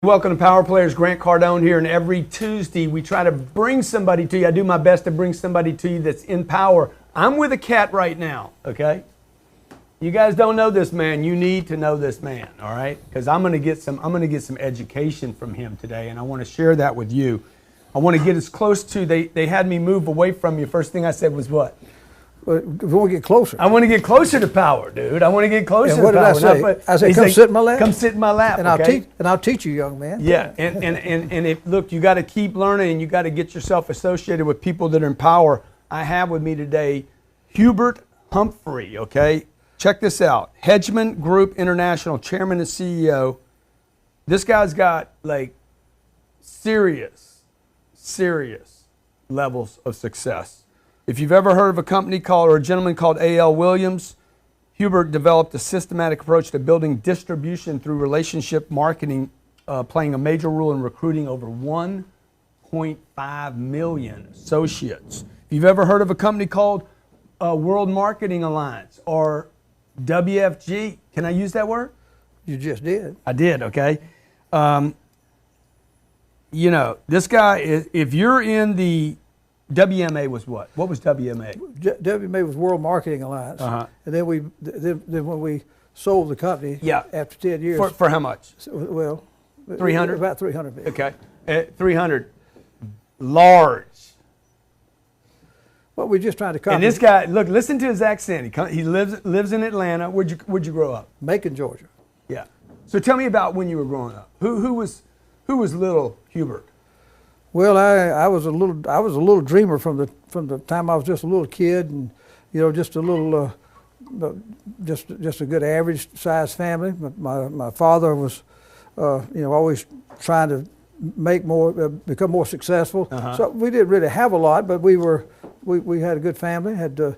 Welcome to Power Players. Grant Cardone here, and every Tuesday we try to bring somebody to you. I do my best to bring somebody to you that's in power. I'm with a cat right now, okay? You guys don't know this man. You need to know this man, all right? Because I'm gonna get some education from him today, and I want to share that with you. I want to get as close to, they had me move away from you. First thing I said was what? We want to get closer. I want to get closer to power, dude. I want to get closer to power. And what did I say? I said, come sit in my lap. Come sit in my lap, and okay? I'll teach you, young man. Yeah, and look, you got to keep learning, and you got to get yourself associated with people that are in power. I have with me today Hubert Humphrey, okay? Check this out. Hegemon Group International Chairman and CEO. This guy's got like serious levels of success. If you've ever heard of a company called, or a gentleman called A.L. Williams, Hubert developed a systematic approach to building distribution through relationship marketing, playing a major role in recruiting over 1.5 million associates. If you've ever heard of a company called World Marketing Alliance, or WFG, can I use that word? You just did. I did, okay. You know, this guy, if you're in the, WMA was what? What was WMA? WMA was World Marketing Alliance. And then when we sold the company, after 10 years. For how much? Well, 300? About 300 million. Okay. 300. Large. Well, we're just trying to copy. And this guy, look, listen to his accent. He lives in Atlanta. Where'd you grow up? Macon, Georgia. Yeah. So tell me about when you were growing up. Who was little Hubert? Well, I was a little dreamer from the time I was just a little kid, and just a little just a good average sized family. My father was always trying to make more, become more successful. So we didn't really have a lot, but we had a good family. Had a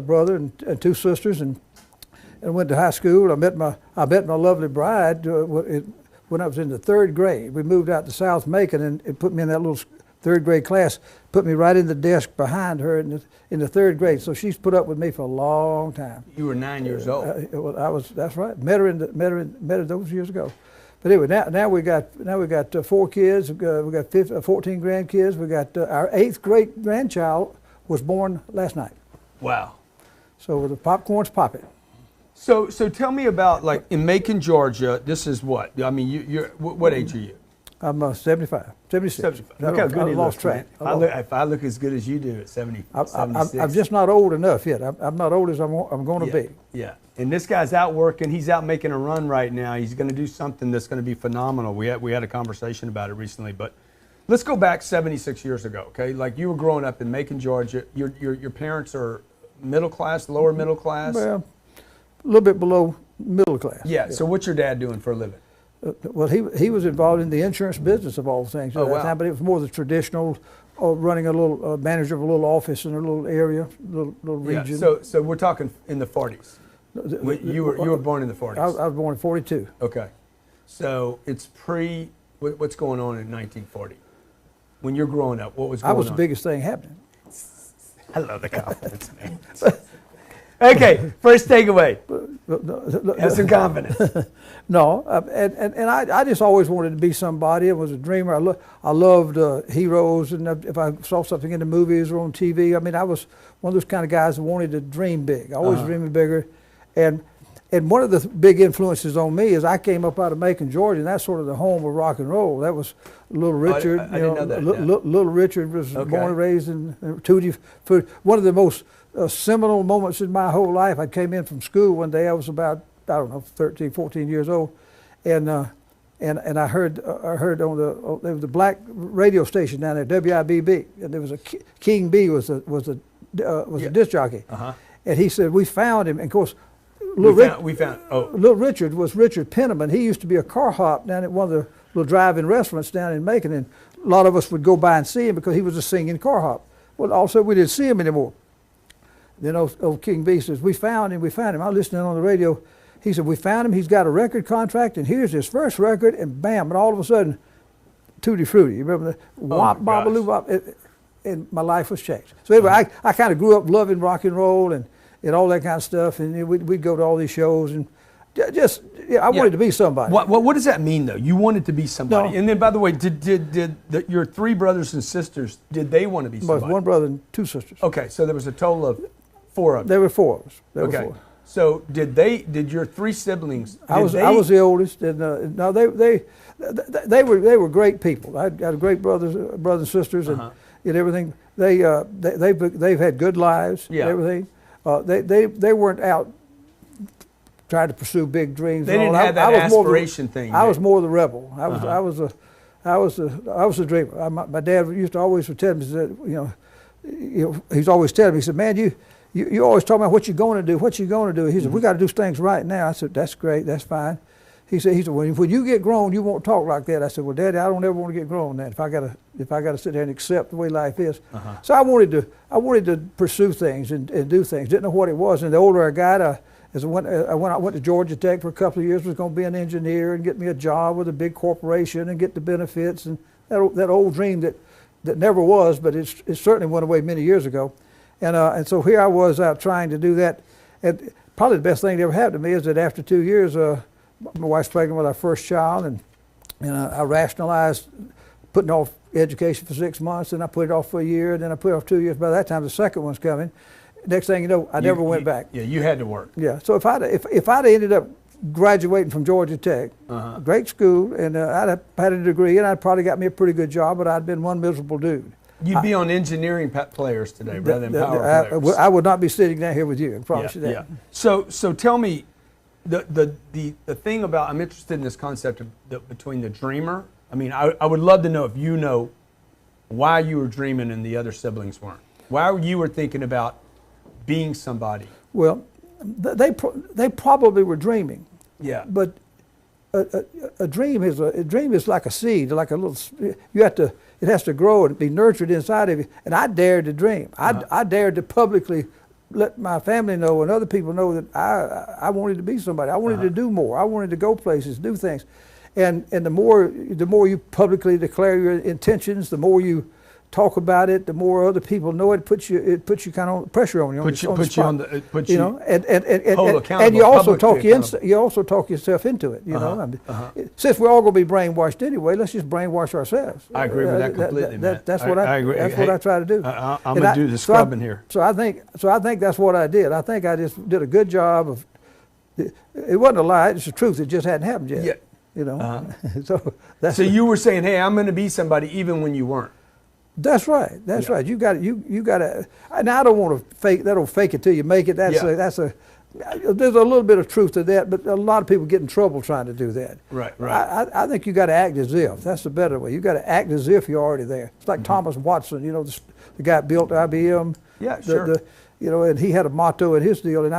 brother and two sisters, and went to high school. I met my lovely bride when I was in the third grade. We moved out to South Macon, and it put me in that little third grade class, put me right in the desk behind her in the third grade. So she's put up with me for a long time. You were 9 years old. Well, that's right. Met her those years ago. But anyway, now we got 4 kids. We got 14 grandkids. We got our 8th great grandchild was born last night. Wow. So the popcorn's popping. So tell me about, like, in Macon, Georgia, this is what? I mean, you're what age are you? I'm 75, 76. 75. Look how good I lost track. If I look as good as you do at 76. I'm just not old enough yet. I'm not old as I'm going to be. Yeah. And this guy's out working. He's out making a run right now. He's going to do something that's going to be phenomenal. We had a conversation about it recently, but let's go back 76 years ago, okay? Like, you were growing up in Macon, Georgia. Your parents are middle class, lower middle class? Well, a little bit below middle class. Yeah. So what's your dad doing for a living? Well, he was involved in the insurance business of all things at that time, but it was more the traditional, running a little manager of a little office in a little area, little region. Yeah. So we're talking in the 40s. You were born in the 40s. I was born in 42. Okay. So it's what's going on in 1940? When you're growing up, what was going on? I was the biggest thing happening. I love the confidence, man. Okay, first takeaway. Have some confidence. No, and I just always wanted to be somebody. I was a dreamer. I loved heroes, and if I saw something in the movies or on TV, I mean, I was one of those kind of guys that wanted to dream big. Always dreaming bigger, and one of the big influences on me is I came up out of Macon, Georgia, and that's sort of the home of rock and roll. That was Little Richard. I didn't know that. Little Richard was born and raised in Tutti Frutti. One of the most seminal moments in my whole life. I came in from school one day. I was about, I don't know, 13, 14 years old, and I heard on there was a black radio station down there, WIBB, and there was a King B was a disc jockey, and he said we found him. And of course, Little Richard was Richard Penniman. He used to be a car hop down at one of the little drive-in restaurants down in Macon, and a lot of us would go by and see him because he was a singing car hop. Well, also we didn't see him anymore. Then old King B says, we found him. I was listening on the radio. He said, we found him. He's got a record contract, and here's his first record, and bam, and all of a sudden, Tutti Frutti. You remember that? Wop, bop-a-loo, bop. And my life was changed. So anyway, I kind of grew up loving rock and roll and all that kind of stuff, and we'd go to all these shows, and I wanted to be somebody. What does that mean, though? You wanted to be somebody. No. And then, by the way, did your 3 brothers and sisters, did they want to be somebody? One brother and 2 sisters. Okay, so there was a total of 4 of them. There were 4 of us. Okay. So did your 3 siblings? I was the oldest, and no, they were great people. I had great brothers and sisters, and everything. They've had good lives. Yeah. And everything. They weren't out trying to pursue big dreams. They didn't have that aspiration thing. I was more the rebel. I was the dreamer. My dad used to always tell me that he's always telling me, he said, man, you always talk about what you're going to do, what you're going to do. He said, we got to do things right now. I said, that's great, that's fine. He said, when you get grown, you won't talk like that. I said, well, Daddy, I don't ever want to get grown then. If I got to sit there and accept the way life is. So I wanted to pursue things and do things. Didn't know what it was. And the older I got, I went to Georgia Tech for a couple of years. Was going to be an engineer and get me a job with a big corporation and get the benefits and that old dream that never was, but it certainly went away many years ago. And so here I was out trying to do that. And probably the best thing that ever happened to me is that after 2 years, my wife's pregnant with our first child, and I rationalized putting off education for 6 months, and I put it off for a year, and then I put it off 2 years. By that time, the second one's coming. Next thing you know, I never went back. Yeah, you had to work. Yeah, so if I'd ended up graduating from Georgia Tech, great school, and I'd have had a degree, and I'd probably got me a pretty good job, but I'd been one miserable dude. You'd be on engineering players today rather than power players. I would not be sitting down here with you, I promise you that. Yeah. So tell me, the thing about, I'm interested in this concept of between the dreamer. I mean, I would love to know if you know why you were dreaming and the other siblings weren't. Why you were thinking about being somebody. Well, they probably were dreaming. Yeah. But a dream is like a seed, like a little. It has to grow and be nurtured inside of you. And I dared to dream. I dared to publicly let my family know and other people know that I wanted to be somebody. I wanted to do more. I wanted to go places, do things. And the more you publicly declare your intentions, the more you talk about it, the more other people know it. Puts you kind of pressure on you. And you also talk yourself into it. Since we're all going to be brainwashed anyway, let's just brainwash ourselves. I agree with that completely. That's what I try to do. I'm going to do the scrubbing here. So I think that's what I did. I think I just did a good job of. It wasn't a lie. It's the truth. It just hadn't happened yet. Yeah. So you were saying, hey, I'm going to be somebody even when you weren't. That's right. That's right. You got to. And I don't want to fake. That don't fake it till you make it. There's a little bit of truth to that, but a lot of people get in trouble trying to do that. Right. I think you got to act as if. That's the better way. You got to act as if you're already there. It's like Thomas Watson. The guy that built IBM. Yeah, sure. And he had a motto in his deal, and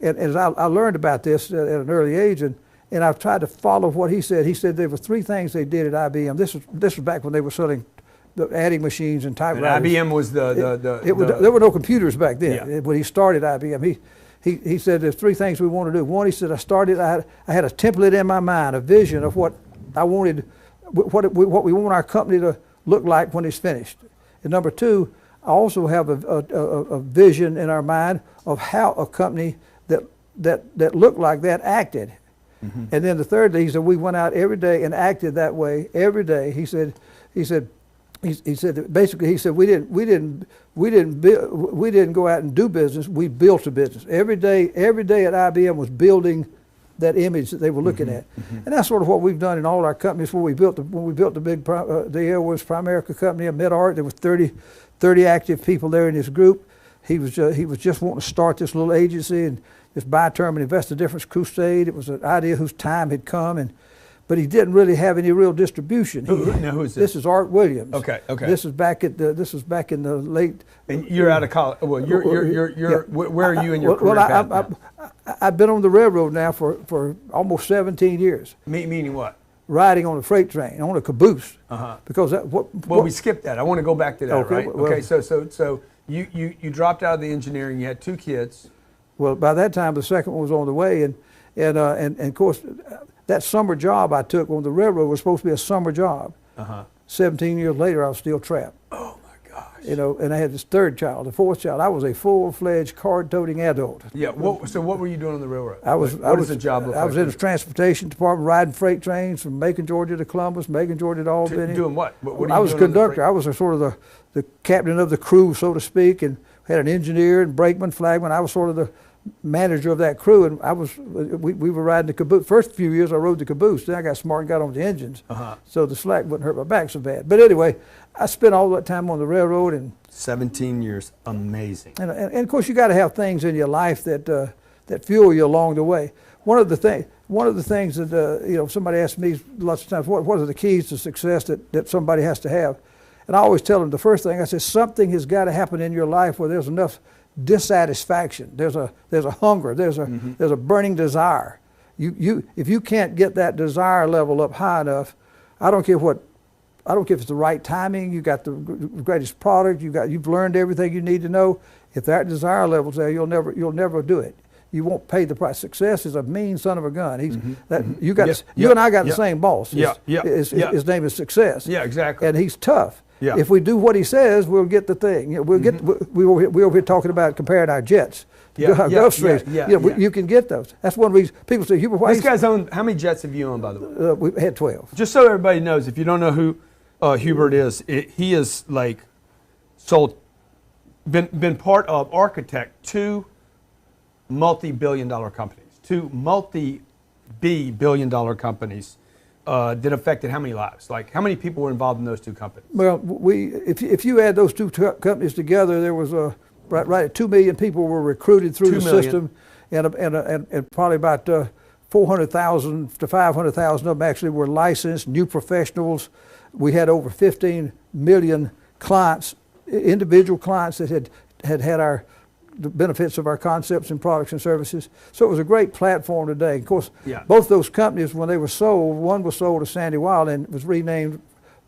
as I learned about this at an early age, and I've tried to follow what he said. He said there were 3 things they did at IBM. This was back when they were selling the adding machines and typewriters. And IBM was there were no computers back then. Yeah. When he started IBM, he said there's 3 things we want to do. One, he said I had a template in my mind, a vision of what I wanted, what we want our company to look like when it's finished. And number 2, I also have a vision in our mind of how a company that looked like that acted. And then the third thing, he said we went out every day and acted that way every day. He said basically we didn't go out and do business. We built a business. Every day at IBM was building that image that they were looking at, and that's sort of what we've done in all our companies. When we built the big the Airways Primerica company at MidArt, there was 30 active people there in this group. He was just wanting to start this little agency and this buy-term and invest the difference crusade. It was an idea whose time had come, but he didn't really have any real distribution. Who is this? This is Art Williams. Okay. This was back in the late. And you're out of college. Well, where are you in your career path now? I've been on the railroad now for almost 17 years. Meaning what? Riding on a freight train, on a caboose. Because we skipped that. I want to go back to that. Okay, right? well, okay. So you dropped out of the engineering. You had 2 kids. Well, by that time the second one was on the way, and of course that summer job I took on the railroad was supposed to be a summer job. 17 years later, I was still trapped. Oh my gosh! You know, and I had this third child, the fourth child. I was a full-fledged card-toting adult. Yeah. So what were you doing on the railroad? What does the job look like? I was in the transportation department, riding freight trains from Macon, Georgia to Columbus, Macon, Georgia to Albany. Doing what? I was a conductor. I was sort of the captain of the crew, so to speak, and had an engineer and brakeman, flagman. I was sort of the manager of that crew, and we were riding the caboose. First few years I rode the caboose, then I got smart and got on the engines, so the slack wouldn't hurt my back so bad. But anyway, I spent all that time on the railroad. And 17 years, amazing. And of course you got to have things in your life that fuel you along the way. One of the things that you know, somebody asks me lots of times, what are the keys to success that somebody has to have? And I always tell them the first thing, I say, something has got to happen in your life where there's enough dissatisfaction. There's a hunger. There's a burning desire. If you can't get that desire level up high enough, I don't care if it's the right timing. You got the greatest product. You've learned everything you need to know. If that desire level's there, you'll never do it. You won't pay the price. Success is a mean son of a gun. You and I got the same boss. His name is Success. Yeah, exactly. And he's tough. Yeah. If we do what he says, we'll get the thing. You know, we over here talking about comparing our jets. You can get those. That's one reason people say, Hubert, why? This guy's owned, how many jets have you owned, by the way? We've had 12. Just so everybody knows, if you don't know who Hubert is, he is like been part of, architect two multi-billion-dollar companies, billion-dollar companies. That affected how many lives? Like, how many people were involved in those two companies? Well, if you add those two companies together, there was right at 2 million people were recruited through the system, and probably about 400,000 to 500,000 of them actually were licensed new professionals. We had over 15 million clients, individual clients that had the benefits of our concepts and products and services. So it was a great platform today. Of course, both those companies, when they were sold, one was sold to Sandy Weill and was renamed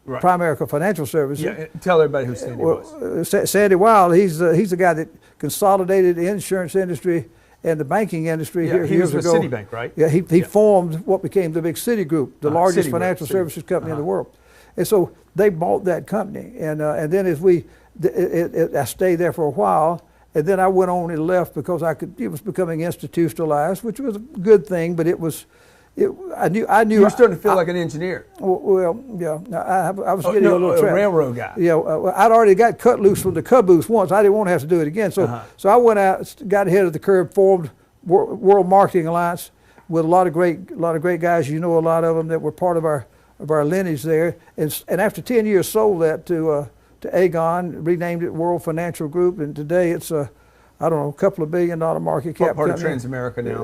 Primerica Financial Services. Yeah, tell everybody who Sandy was. Sandy Weill, he's the guy that consolidated the insurance industry and the banking industry here years ago. He was with Citibank, right? Yeah, he formed what became the big Citigroup, the largest financial services company in the world. And so they bought that company, and then as I stayed there for a while. And then I went on and left because it was becoming institutionalized, which was a good thing, but I knew. You were starting to feel like an engineer. Well, yeah, I was getting a little trapped. A railroad guy. Yeah, I'd already got cut loose from the caboose once. I didn't want to have to do it again. So I went out, got ahead of the curve, formed World Marketing Alliance with a lot of great guys. You know, a lot of them that were part of our lineage there. And after 10 years, sold that to Aegon, renamed it World Financial Group, and today it's a couple of $1 billion market cap. Part of Transamerica now.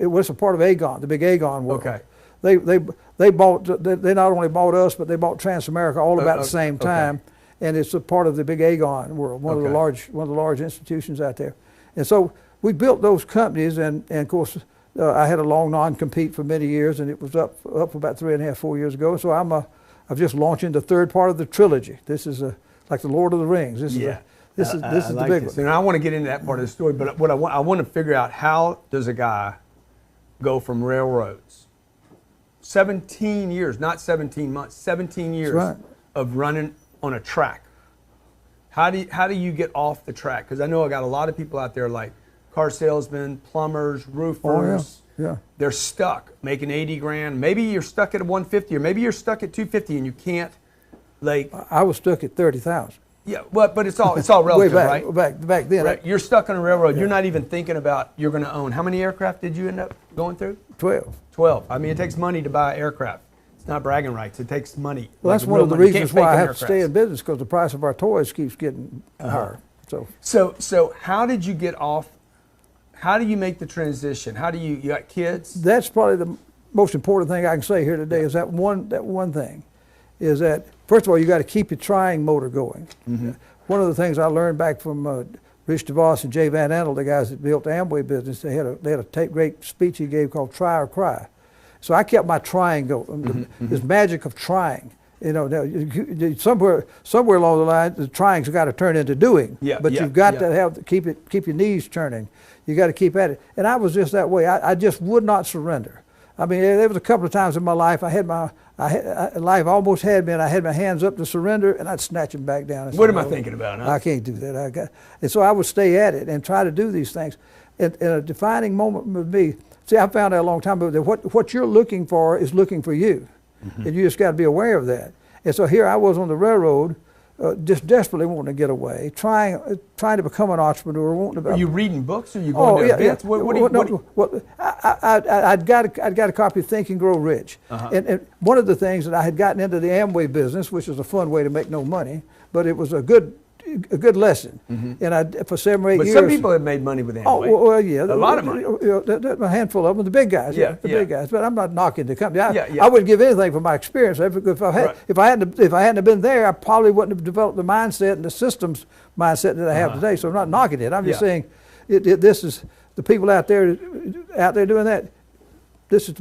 It was a part of Aegon, the big Aegon world. Okay. They not only bought us, but they bought Transamerica all about the same time, and it's a part of the big Aegon world, one of the large institutions out there. And so we built those companies, and of course I had a long non-compete for many years, and it was up about 3.5, 4 years ago. So I'm just launching the third part of the trilogy. This is like the Lord of the Rings. This is the big one. And I want to get into that part of the story, but what I want to figure out, how does a guy go from railroads, 17 years, not 17 months, 17 years of running on a track? How do you get off the track? Because I know I got a lot of people out there like car salesmen, plumbers, roofers. They're stuck making 80 grand. Maybe you're stuck at 150, or maybe you're stuck at 250, and you can't. Like, I was stuck at 30,000. Yeah, but it's all relative, right? Back then. Right. You're stuck on a railroad. You're not even thinking about you're going to own. How many aircraft did you end up going through? 12. 12. I mean, it takes money to buy aircraft. It's not bragging rights. It takes money. Well, that's one of the reasons why I have to stay in business, because the price of our toys keeps getting higher. So how did you get off? How do you make the transition? How do you got kids? That's probably the most important thing I can say here today. Is that one thing, is that first of all you got to keep your trying motor going. One of the things I learned back from Rich DeVos and Jay Van Andel, the guys that built the Amway business, they had a great speech he gave called "Try or Cry." So I kept my trying going. This magic of trying. You know, somewhere along the line, the trying's got to turn into doing. But you've got to keep your knees turning. You got to keep at it. And I was just that way. I just would not surrender. I mean, there was a couple of times in my life life almost had me, and I had my hands up to surrender, and I'd snatch them back down. And What say, am I thinking about? Huh? I can't do that. And so I would stay at it and try to do these things. And a defining moment with me, see, I found out a long time ago that what you're looking for is looking for you. And you just got to be aware of that. And so here I was on the railroad, just desperately wanting to get away, trying to become an entrepreneur. Were you reading books, or you going to events? I'd got a copy of Think and Grow Rich. And one of the things that I had gotten into the Amway business, which was a fun way to make no money, but it was a good lesson. And for 7 or 8 years. But some people have made money with Amway. Oh, well, yeah. A lot of money. A handful of them, the big guys. Yeah, big guys. But I'm not knocking the company. Yeah. I wouldn't give anything for my experience. If I hadn't been there, I probably wouldn't have developed the mindset and the systems mindset that I have today. So I'm not knocking it. I'm just saying this is the people out there doing that. This is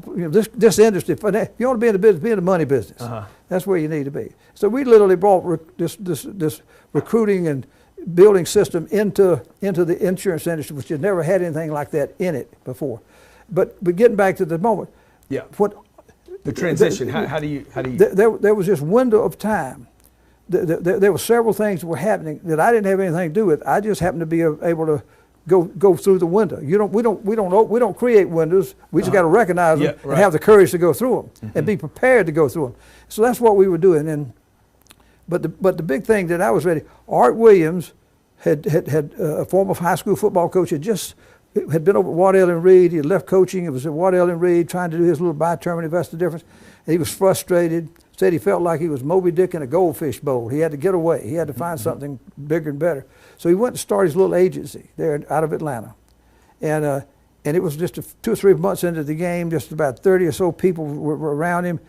this industry. If you want to be in the business, be in the money business. That's where you need to be. So we literally brought this recruiting and building system into the insurance industry, which had never had anything like that in it before. But getting back to the moment, the transition. How do you? There was this window of time. There were several things that were happening that I didn't have anything to do with. I just happened to be able to go through the window. We don't create windows. We just got to recognize them and have the courage to go through them and be prepared to go through them. So that's what we were doing. But the big thing that I was ready. Art Williams had a former high school football coach, had been over at Waddell and Reed. He had left coaching. He was at Waddell and Reed trying to do his little bi-term and invest the difference. And he was frustrated. Said he felt like he was Moby Dick in a goldfish bowl. He had to get away. He had to find something bigger and better. So he went to start his little agency there out of Atlanta. And it was just 2 or 3 months into the game, just about 30 or so people were around him.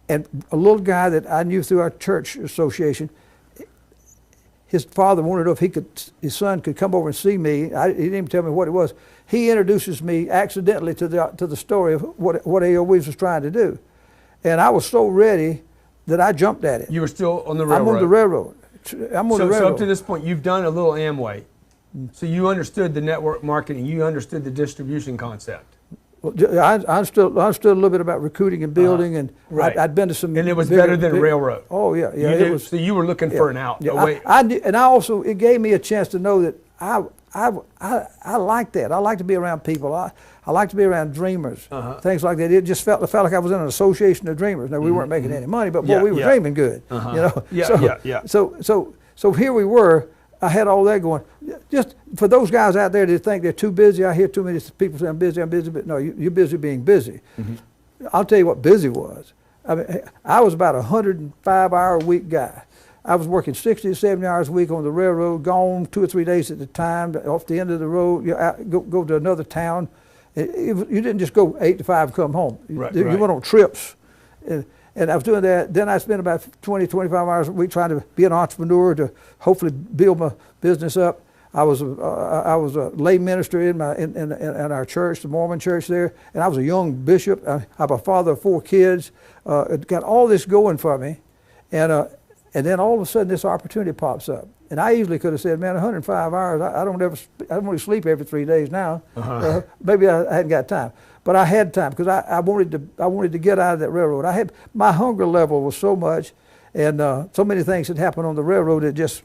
And a little guy that I knew through our church association, his father wanted to know if his son could come over and see me. He didn't even tell me what it was. He introduces me accidentally to the story of what A.O. Williams was trying to do. And I was so ready that I jumped at it. You were still on the railroad? I'm on the railroad. So up to this point, you've done a little Amway. So you understood the network marketing. You understood the distribution concept. Well, I understood a little bit about recruiting and building, and I'd been to some. And it was better than railroad. Oh yeah. It was. So you were looking for an out. It gave me a chance to know that I like that. I like to be around people. I like to be around dreamers, things like that. It just felt like I was in an association of dreamers. Now we weren't making any money, but boy, we were dreaming good. So here we were. I had all that going. Just for those guys out there that think they're too busy, I hear too many people say I'm busy, but no, you're busy being busy. I'll tell you what busy was. I mean, I was about a 105-hour-a-week guy. I was working 60 to 70 hours a week on the railroad, gone 2 or 3 days at a time, off the end of the road, go to another town. You didn't just go 8 to 5 and come home. You went on trips. And I was doing that. Then I spent about 20, 25 hours a week trying to be an entrepreneur to hopefully build my business up. I was a lay minister in our church, the Mormon church there, and I was a young bishop. I'm a father of 4 kids. Got all this going for me, and then all of a sudden this opportunity pops up. And I easily could have said, man, 105 hours. I don't really sleep every 3 days now. Maybe I hadn't got time. But I had time because I wanted to get out of that railroad. My hunger level was so much, and so many things had happened on the railroad that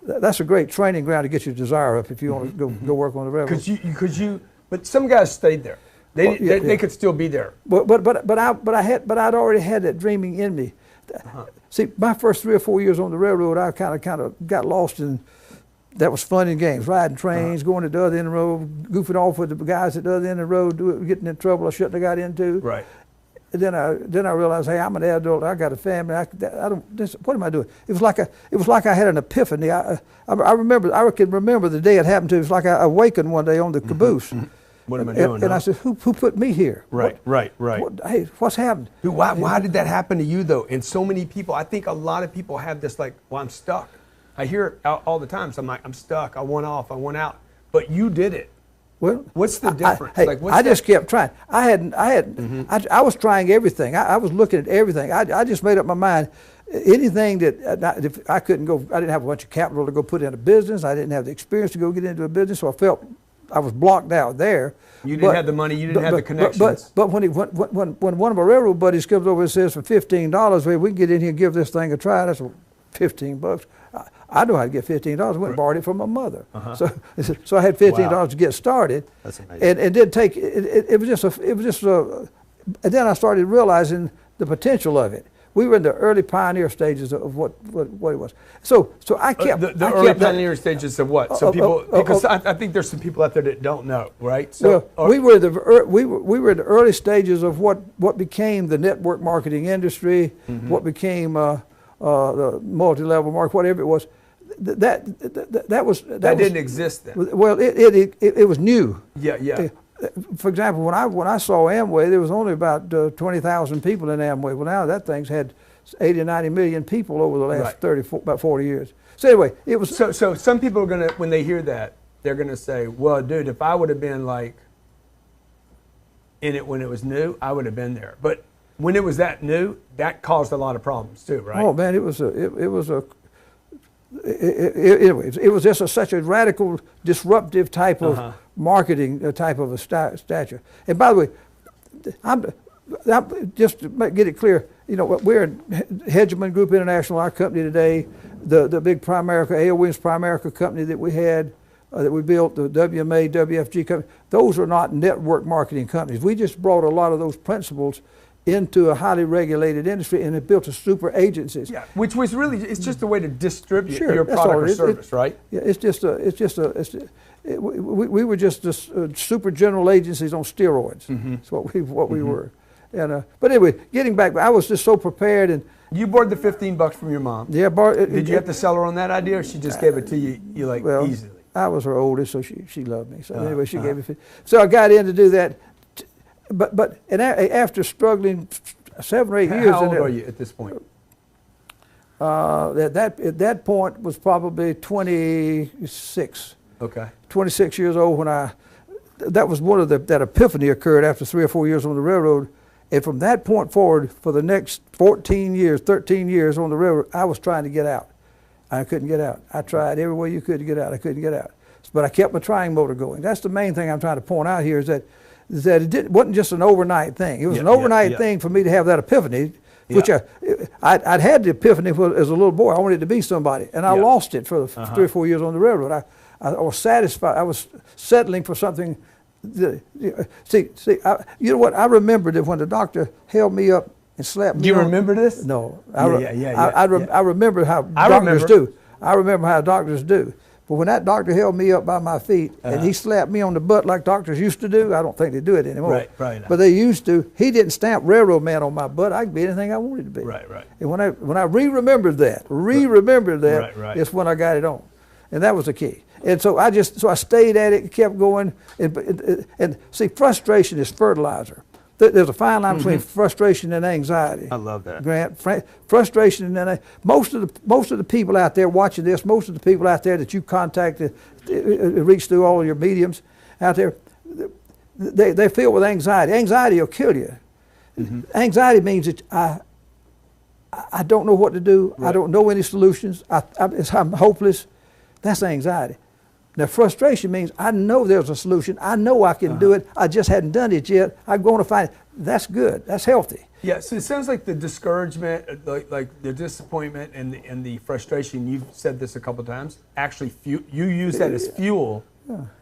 that's a great training ground to get your desire up if you want to go work on the railroad. But some guys stayed there. They could still be there. But I'd already had that dreaming in me. See, my first 3 or 4 years on the railroad, I kind of got lost in. That was fun and games, riding trains, going to the other end of the road, goofing off with the guys at the other end of the road, getting in trouble I shouldn't have got into. Right. And then I realized, hey, I'm an adult. I got a family. What am I doing? It was like I had an epiphany. I can remember the day it happened to. It was like I awakened one day on the caboose. What am I doing? And I said, who put me here? Right. Hey, what's happened? Dude, why did that happen to you though? And so many people, I think a lot of people have this like, well, I'm stuck. I hear it all the time. So I'm like, I'm stuck. I want off. I want out. But you did it. Well, what's the difference? I just kept trying. I was trying everything. I was looking at everything. I just made up my mind. Anything that if I couldn't go, I didn't have a bunch of capital to go put in a business. I didn't have the experience to go get into a business. So I felt was blocked out there. You didn't have the money. You didn't have the connections. But when one of my railroad buddies comes over and says for $15, we can get in here and give this thing a try. That's $15. I know how to get $15. I went and borrowed it from my mother. So I had $15 to get started. That's amazing. And it did take. It was just and then I started realizing the potential of it. We were in the early pioneer stages of what it was. So I kept the early pioneer stages of what? So people, because I think there's some people out there that don't know, right? So we were in the early stages of what became the network marketing industry, what became the multi-level market, whatever it was. That didn't exist then. Well, it was new. Yeah. For example, when I saw Amway, there was only about 20,000 people in Amway. Well, now that thing's had 80, 90 million people over the last about 40 years. So anyway, it was. So some people are gonna, when they hear that, they're gonna say, "Well, dude, if I would have been like in it when it was new, I would have been there." But when it was that new, that caused a lot of problems too, right? Oh man, it was just such a radical, disruptive type of marketing type of a stature. And by the way, I'm just to get it clear, we're in Hegemon Group International, our company today, the big Primerica, A.O. Williams Primerica company that we had, that we built, the WMA, WFG company, those are not network marketing companies. We just brought a lot of those principles into a highly regulated industry and it built a super agencies. Yeah, which was really, it's just a way to distribute your that's product or service, right? Yeah, we were just super general agencies on steroids. That's what we were. And but anyway, getting back, I was just so prepared. And you borrowed the $15 from your mom. Yeah, did you have to sell her on that idea, or she just gave it to you easily? I was her oldest, so she loved me. So anyway, she gave me 50. So I got in to do that. But after struggling 7 or 8 years. How old are you at this point? At that point was probably 26. Okay. 26 years old when that was one of that epiphany occurred after 3 or 4 years on the railroad. And from that point forward, for the next 13 years on the railroad, I was trying to get out. I couldn't get out. I tried every way you could to get out. I couldn't get out. But I kept my trying motor going. That's the main thing I'm trying to point out here is that it wasn't just an overnight thing. It was an overnight thing for me to have that epiphany, which I'd had the epiphany as a little boy. I wanted to be somebody, and I lost it for 3 or 4 years on the railroad. I was satisfied. I was settling for something. See, you know what? I remembered that when the doctor held me up and slapped me. Do you remember this? No. I remember how doctors do. I remember how doctors do. But when that doctor held me up by my feet and he slapped me on the butt like doctors used to do, I don't think they do it anymore. Right. But they used to. He didn't stamp railroad man on my butt. I could be anything I wanted to be. Right. And when I remembered that, it's when I got it on, and that was the key. And so I stayed at it, kept going, and see, frustration is fertilizer. There's a fine line between frustration and anxiety. I love that, Grant. Frustration and most of the people out there watching this, most of the people out there that you contacted, reached through all your mediums out there, they filled with anxiety. Anxiety will kill you. Anxiety means that I don't know what to do. Right. I don't know any solutions. I'm hopeless. That's anxiety. Now, frustration means I know there's a solution. I know I can do it. I just hadn't done it yet. I'm going to find it. That's good. That's healthy. Yeah, so it sounds like the discouragement, like the disappointment and the frustration, you've said this a couple of times, actually you use that as fuel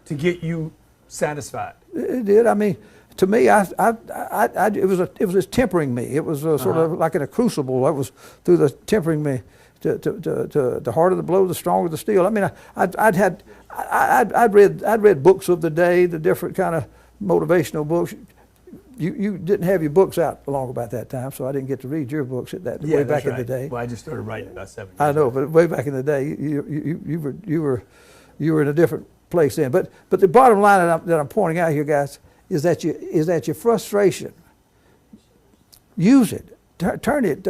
to get you satisfied. It did. I mean, to me, it was tempering me. It was sort of like in a crucible. It was through the tempering me. To the harder the blow, the stronger the steel. I mean, I'd read books of the day, the different kind of motivational books. You didn't have your books out long about that time, so I didn't get to read your books at that way back in the day. Well, I just started writing about 7 years I know, but way back in the day, you were in a different place then. But the bottom line that I'm pointing out here, guys, is that your frustration. Use it. Turn it.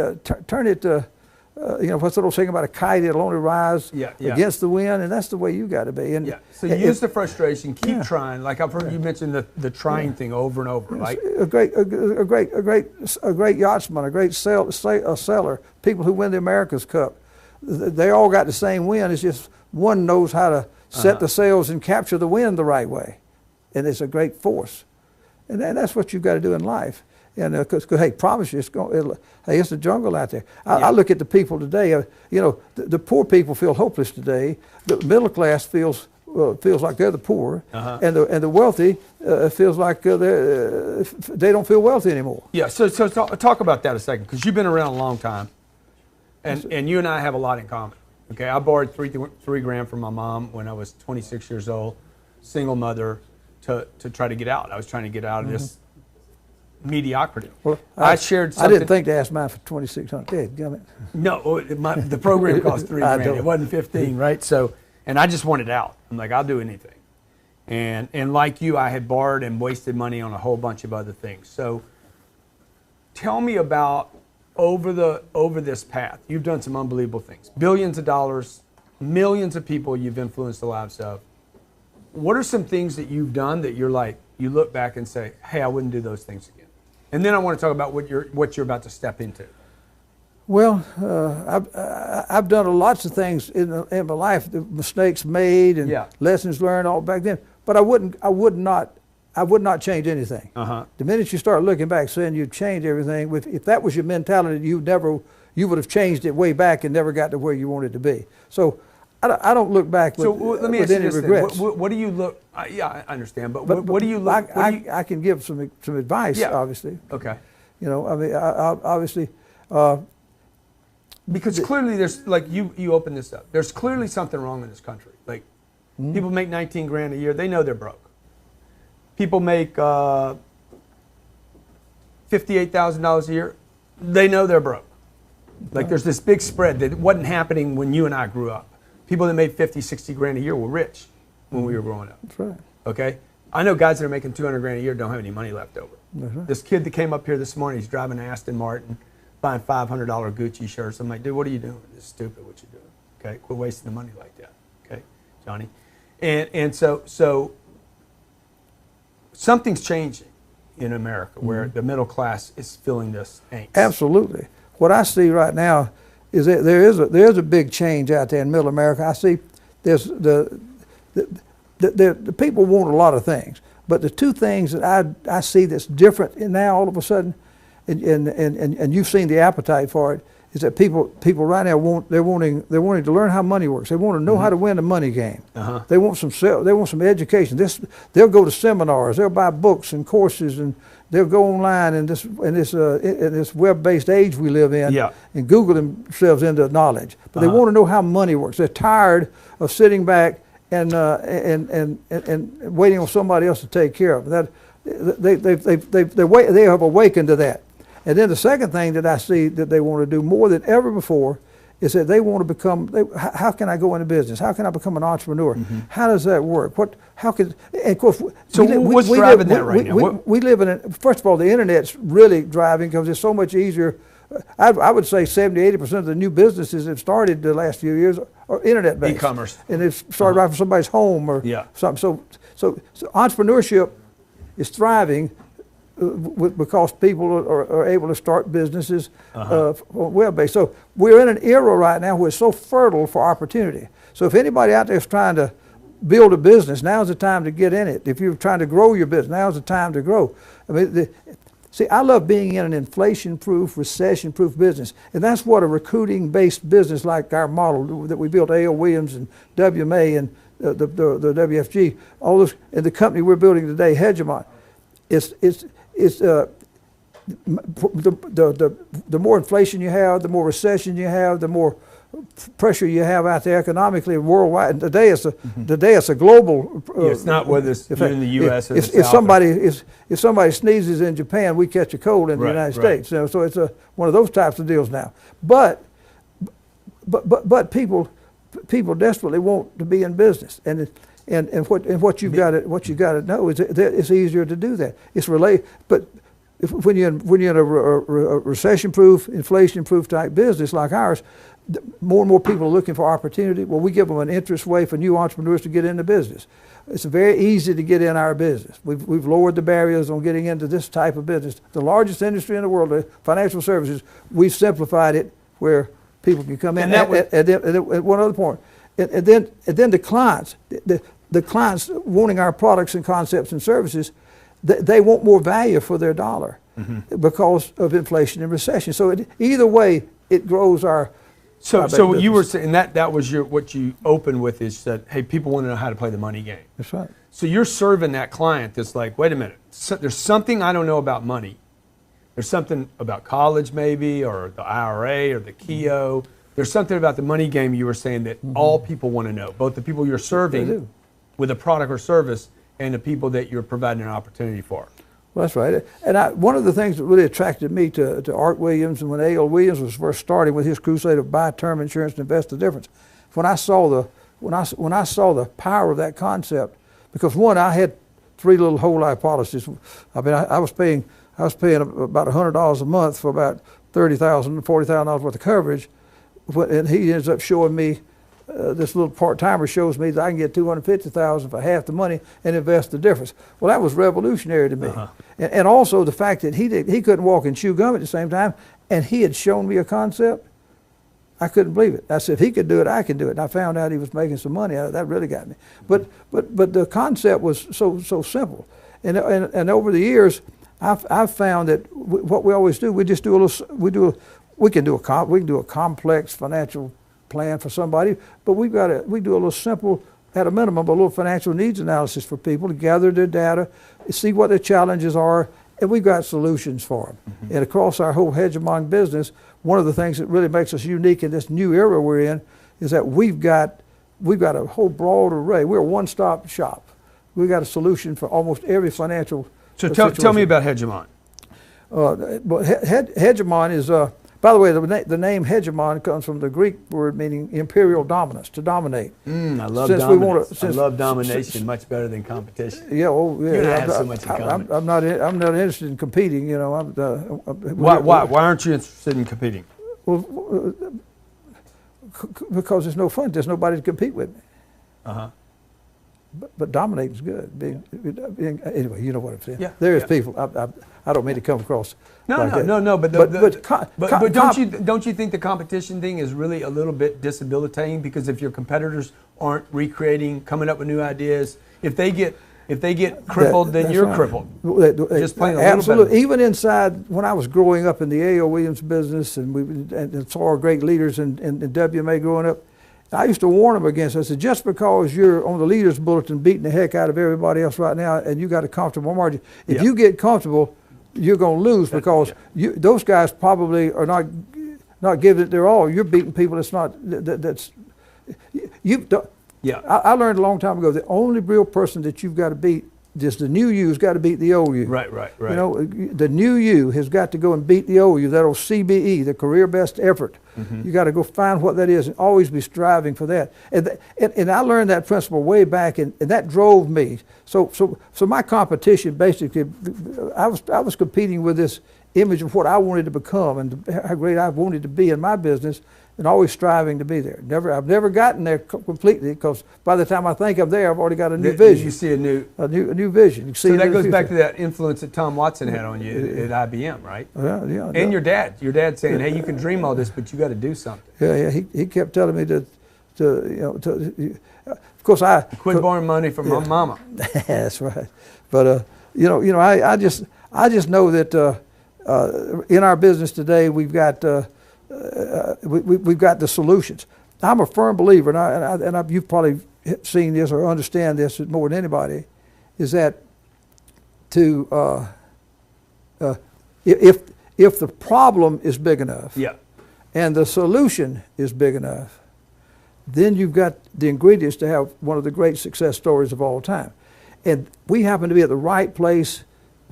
What's the old saying about a kite? It'll only rise against the wind, and that's the way you got to be. And so use the frustration, keep trying. Like I've heard you mention the trying thing over and over. Right? A great yachtsman, a great seller. People who win the America's Cup, they all got the same wind. It's just one knows how to set the sails and capture the wind the right way. and it's a great force. And that's what you've got to do in life. And because hey, promise you, hey, it's a jungle out there. I look at the people today. You know, the poor people feel hopeless today. The middle class feels like they're the poor, and the wealthy feels like they don't feel wealthy anymore. Yeah. So talk about that a second, because you've been around a long time, and you and I have a lot in common. Okay, I borrowed three grand from my mom when I was 26 years old, single mother, to try to get out. I was trying to get out of this mediocrity. Well, I shared something. I didn't think to ask mine for $2,600. No, the program cost $3 grand. It wasn't 15, right? So, and I just wanted out. I'm like, I'll do anything. And like you, I had borrowed and wasted money on a whole bunch of other things. So, tell me about over this path. You've done some unbelievable things. Billions of dollars, millions of people you've influenced the lives of. What are some things that you've done that you're like, you look back and say, hey, I wouldn't do those things again? And then I want to talk about what you're about to step into. Well, I've done lots of things in my life, the mistakes made and lessons learned all back then. But I would not change anything. The minute you start looking back, saying you'd change everything, if that was your mentality, you would have changed it way back and never got to where you wanted to be. So I don't look back with any regrets. What do you look? Yeah, I understand. But what do you look? I can give some advice, obviously. Okay. You know, I mean, obviously. Because clearly there's, like you open this up, there's clearly something wrong in this country. Like, people make 19 grand a year, they know they're broke. People make $58,000 a year, they know they're broke. Like, there's this big spread that wasn't happening when you and I grew up. People that made 50, 60 grand a year were rich when we were growing up. That's right. Okay? I know guys that are making 200 grand a year don't have any money left over. That's right. This kid that came up here this morning, he's driving an Aston Martin, buying $500 Gucci shirts. I'm like, dude, what are you doing? It's stupid what you're doing. Okay? Quit wasting the money like that. Okay, Johnny? And so something's changing in America where the middle class is feeling this angst. Absolutely. What I see right now is that there is a big change out there in middle America. I see there's the people want a lot of things, but the two things that I see that's different now all of a sudden, and you've seen the appetite for it, is that people right now they're wanting to learn how money works. They want to know how to win the money game. They want some education. They'll go to seminars. They'll buy books and courses, and they'll go online in this web-based age we live in, and Google themselves into knowledge. But they want to know how money works. They're tired of sitting back and waiting on somebody else to take care of them. They have awakened to that. And then the second thing that I see that they want to do more than ever before is that they want to become. How can I go into business? How can I become an entrepreneur? How does that work? And of course, what's driving that right now? We live in first of all, the internet's really driving because it's so much easier. I would say 70–80% of the new businesses that started the last few years are internet-based. E-commerce. And they've started right from somebody's home or something. So entrepreneurship is thriving because people are able to start businesses web-based. So we're in an era right now where it's so fertile for opportunity. So if anybody out there is trying to build a business, now's the time to get in it. If you're trying to grow your business, now's the time to grow. I mean, see, I love being in an inflation-proof, recession-proof business. And that's what a recruiting-based business like our model that we built, A.L. Williams and WMA and the WFG, all those, and the company we're building today, Hegemon, the more inflation you have, the more recession you have, the more pressure you have out there economically worldwide. And today it's a global. It's not whether it's in the U.S. or the South. If somebody sneezes in Japan, we catch a cold in the United States. You know, so it's one of those types of deals now. But people desperately want to be in business, and what you've got to know is that it's easier to do that. It's related, but when you're in a recession-proof, inflation-proof type business like ours, more and more people are looking for opportunity. Well, we give them an interest way for new entrepreneurs to get into business. It's very easy to get in our business. We've lowered the barriers on getting into this type of business. The largest industry in the world, financial services, we've simplified it where people can come in. And one other point, and then the clients. the clients wanting our products and concepts and services, they want more value for their dollar because of inflation and recession. So either way, it grows our. So you were saying that was what you opened with is that, hey, people want to know how to play the money game. That's right. So you're serving that client that's like, wait a minute, there's something I don't know about money. There's something about college maybe, or the IRA or the KEO. There's something about the money game you were saying that all people want to know, both the people you're serving with a product or service and the people that you're providing an opportunity for. Well, that's right. And one of the things that really attracted me to Art Williams, and when A.L. Williams was first starting with his crusade of buy term insurance and invest the difference, when I saw the power of that concept, because one, I had 3 little whole life policies. I mean, I was paying about $100 a month for about $30,000, $40,000 worth of coverage, and he ends up showing me. This little part-timer shows me that I can get $250,000 for half the money and invest the difference. Well, that was revolutionary to me. And also the fact that he couldn't walk and chew gum at the same time, and he had shown me a concept. I couldn't believe it. I said, if he could do it, I can do it. And I found out he was making some money out of it. That really got me. But the concept was so simple. And over the years, I've found that what we always do, we just do a little. We can do a complex financial plan for somebody, but we do a little simple, at a minimum, a little financial needs analysis for people to gather their data, see what their challenges are, and we've got solutions for them. And across our whole Hegemon business, one of the things that really makes us unique in this new era we're in is that we've got a whole broad array. We're a one-stop shop. We've got a solution for almost every financial situation. Tell me about Hegemon. Hegemon is. By the way, the name hegemon comes from the Greek word meaning imperial dominance, to dominate. I love dominance. I love domination much better than competition. Yeah, you and I have so much in common. I'm not interested in competing. You know, why aren't you interested in competing? Well, because it's no fun. There's nobody to compete with me. But dominating's good. Anyway, you know what I'm saying. Yeah, there is people. I don't mean to come across. No. But don't you think the competition thing is really a little bit debilitating? Because if your competitors aren't coming up with new ideas, if they get crippled, then you're crippled. Just plain a absolutely. little bit. Even inside, when I was growing up in the A.O. Williams business, and saw our great leaders in WMA growing up, I used to warn them against it. I said, just because you're on the leaders bulletin beating the heck out of everybody else right now and you got a comfortable margin, if you get comfortable, you're going to lose because those guys probably are not giving it their all. You're beating people I learned a long time ago, the only real person that you've got to beat is the new you's got to beat the old you. Right. You know, the new you has got to go and beat the old you. That old CBE, the career best effort. You got to go find what that is and always be striving for that. And I learned that principle way back, and that drove me. So my competition basically, I was competing with this image of what I wanted to become and how great I wanted to be in my business, and always striving to be there. I've never gotten there completely, because by the time I think I'm there, I've already got a new vision. You see a new vision. You see so that goes back to that influence that Tom Watson had on you at IBM, right? Yeah. And your dad saying, "Hey, you can dream all this, but you got to do something." Yeah. He kept telling me of course I quit borrowing money from my mama. That's right. But I just know that in our business today we've got the solutions. I'm a firm believer, and you've probably seen this or understand this more than anybody, is that if the problem is big enough, and the solution is big enough, then you've got the ingredients to have one of the great success stories of all time. And we happen to be at the right place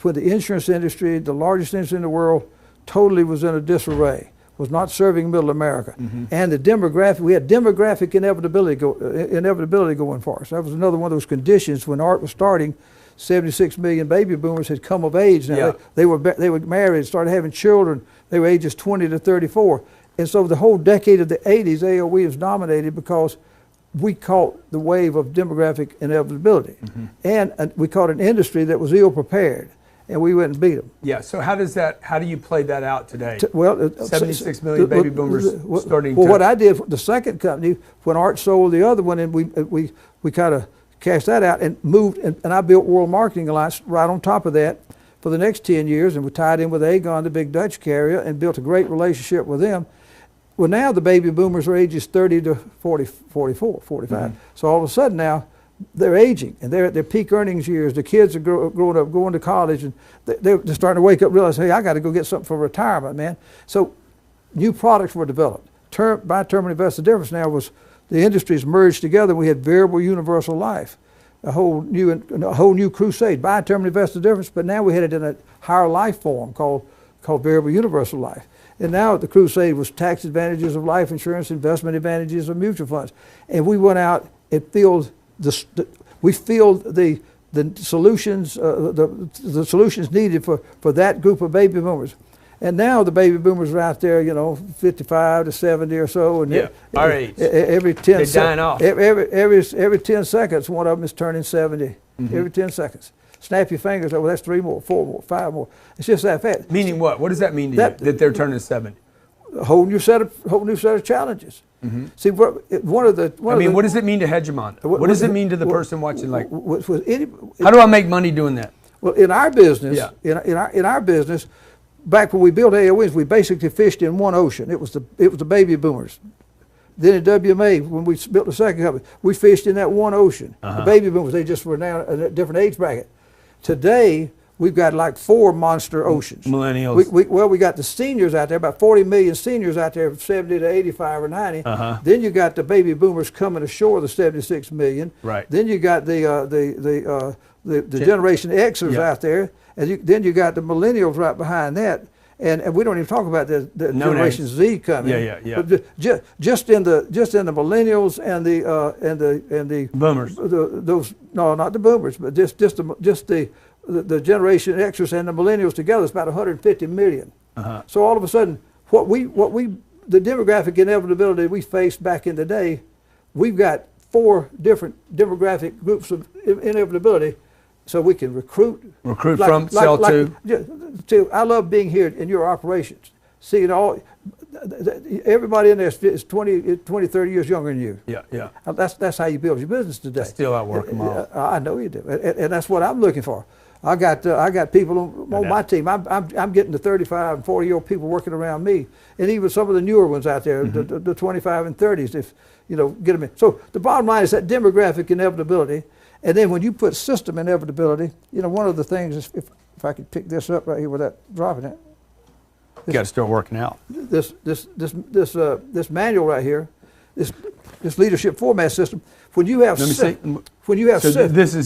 when the insurance industry, the largest industry in the world, totally was in a disarray, was not serving middle America. And we had demographic inevitability going for us. That was another one of those conditions when Art was starting. 76 million baby boomers had come of age now. They were married, started having children. They were ages 20 to 34. And so the whole decade of the 80s, A.O. Williams dominated because we caught the wave of demographic inevitability. And we caught an industry that was ill prepared, and we went and beat them. Yeah, so how do you play that out today? 76 million well, baby boomers starting what I did, the second company, when Art sold the other one, and we kind of cashed that out and moved, and I built World Marketing Alliance right on top of that for the next 10 years, and we tied in with Aegon, the big Dutch carrier, and built a great relationship with them. Well, now the baby boomers are ages 30 to 40, 44, 45. So all of a sudden now, they're aging, and they're at their peak earnings years. The kids are growing up, going to college, and they're starting to wake up, realize, hey, I got to go get something for retirement, man. So new products were developed. Buy term and invest. The difference now was the industries merged together. We had variable universal life, a whole new crusade. Buy term and invest the difference, but now we had it in a higher life form called variable universal life. And now the crusade was tax advantages of life insurance, investment advantages of mutual funds. And we went out and filled the solutions, the solutions needed for that group of baby boomers. And now the baby boomers are out there, 55 to 70 or so, and our age. Every 10 dying off. Every 10 seconds, one of them is turning 70. Every 10 seconds. Snap your fingers. Oh, well, that's 3 more, 4 more, 5 more. It's just that fast. Meaning what? What does that mean to you? That they're turning 70? A whole new set of challenges. See, what does it mean to Hegemon? What does it mean to the person watching? Like, how do I make money doing that? Well, in our business, in our business, back when we built AONs, we basically fished in one ocean. It was the baby boomers. Then at WMA, when we built the second company, we fished in that one ocean. The baby boomers, they just were now in a different age bracket. Today, we've got like 4 monster oceans. Millennials. We got the seniors out there, about 40 million seniors out there, 70 to 85 or 90. Then you got the baby boomers coming ashore, the 76 million. Right. Then you got the Generation Xers out there, and then you got the millennials right behind that. And we don't even talk about the Generation Z coming. But just in the millennials and the boomers. Not the boomers, but just the Generation Xers and the millennials together is about 150 million. So all of a sudden, the demographic inevitability we faced back in the day, we've got 4 different demographic groups of inevitability. So we can recruit sell to. I love being here in your operations. Seeing everybody in there is 20, 30 years younger than you. Yeah. That's how you build your business today. I still outwork them all. I know you do, and that's what I'm looking for. I got people on my team. I'm getting the 35 and 40-year-old people working around me, and even some of the newer ones out there, the 25 and 30s. If get them in. So the bottom line is that demographic inevitability. And then when you put system inevitability, one of the things is, if I could pick this up right here without dropping it. You got to start working out. This manual right here, this leadership format system. When you have this is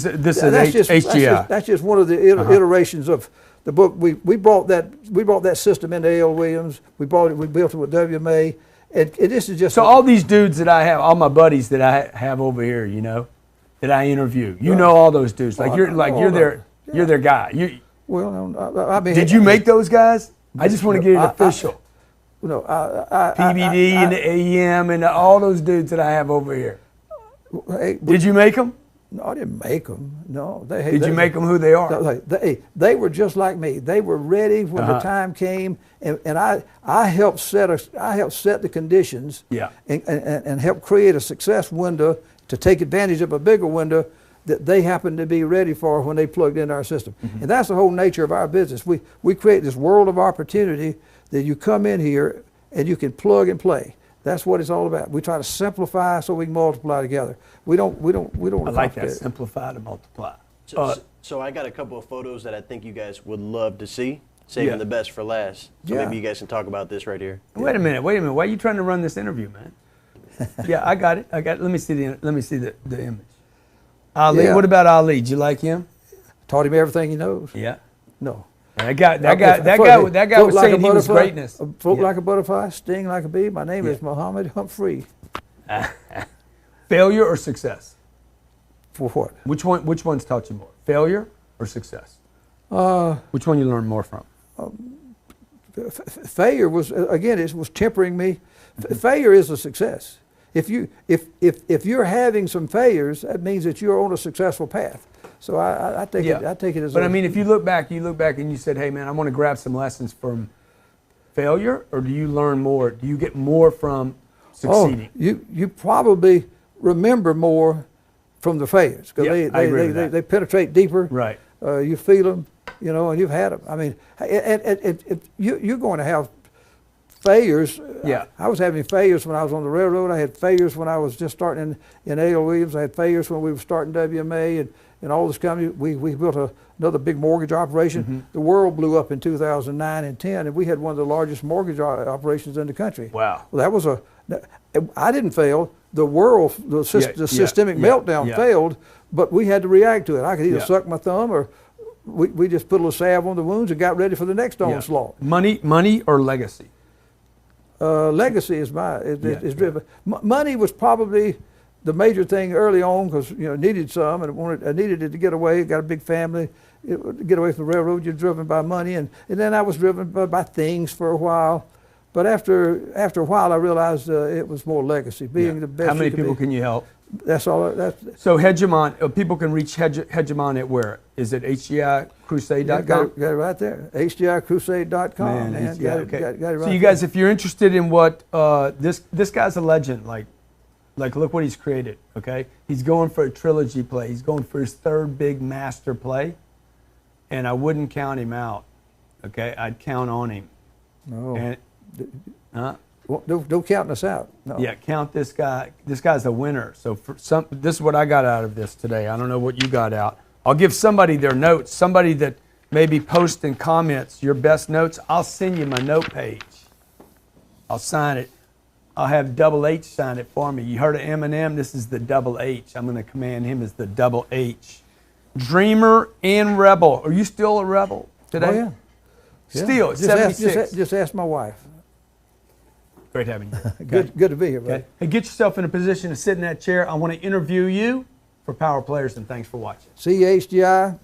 HGI. That's just one of the iterations of the book. We brought that system into A.L. Williams. We built it with WMA, and this is just. So all these dudes that I have, all my buddies that I have over here, that I interview. Know all those dudes. You're their guy. Did you make those guys? I just want to get it official. PBD and the AEM and all those dudes that I have over here. Did you make them? No, I didn't make them. No. Did you make them who they are? They were just like me. They were ready when the time came, and I helped set the conditions. And help create a success window to take advantage of a bigger window that they happen to be ready for when they plugged into our system. And that's the whole nature of our business. We create this world of opportunity that you come in here and you can plug and play. That's what it's all about. We try to simplify so we can multiply together. We don't. I like that. Simplify to multiply. So I got a couple of photos that I think you guys would love to see. Saving the best for last. So maybe you guys can talk about this right here. Wait a minute. Why are you trying to run this interview, man? I got it. Let me see the image. Ali. What about Ali? Did you like him? Taught him everything he knows. Yeah. No. That guy was saying he was greatness. Float like a butterfly, sting like a bee. My name is Muhammad Humphrey. Failure or success? For what? Which one's taught you more? Failure or success? Which one you learned more from? Failure was tempering me. Failure is a success. If you're having some failures, that means that you're on a successful path. So I take it as. But I mean, if you look back and you said, "Hey, man, I want to grab some lessons from failure," or do you learn more? Do you get more from succeeding? You probably remember more from the failures, because they penetrate deeper. Right. You feel them, you know, and you've had them. I mean, you're going to have failures. Yeah. I was having failures when I was on the railroad. I had failures when I was just starting in A.L. Williams. I had failures when we were starting WMA and all this company. We built another big mortgage operation. Mm-hmm. The world blew up in 2009 and 10, and we had one of the largest mortgage operations in the country. Wow. Well, that was I didn't fail. The world, the systemic meltdown failed, but we had to react to it. I could either suck my thumb, or we just put a little salve on the wounds and got ready for the next onslaught. Money or legacy? Legacy is driven. Money was probably the major thing early on, because needed some, and I needed it to get away. Got a big family, get away from the railroad. You're driven by money, and then I was driven by things for a while. But after a while, I realized it was more legacy, being the best. How many people can you help? That's all. So Hegemon, people can reach Hegemon at where? Is it HGICrusade.com? Got it right there. HGICrusade.com. Man, got it right. So you guys, if you're interested in what this guy's a legend. Like look what he's created. Okay, he's going for a trilogy play. He's going for his third big master play, and I wouldn't count him out. Okay, I'd count on him. No. And, well, don't count us out. No. Yeah, count this guy. This guy's a winner. So this is what I got out of this today. I don't know what you got out. I'll give somebody their notes. Somebody that maybe post in comments your best notes. I'll send you my note page. I'll sign it. I'll have Double H sign it for me. You heard of Eminem? This is the Double H. I'm going to command him as the Double H. Dreamer and rebel. Are you still a rebel today? Oh, yeah. Still, at 76. Just ask my wife. Great having you. Okay. Good to be here, buddy. Okay. Hey, get yourself in a position to sit in that chair. I want to interview you for Power Players, and thanks for watching. See you, HGI.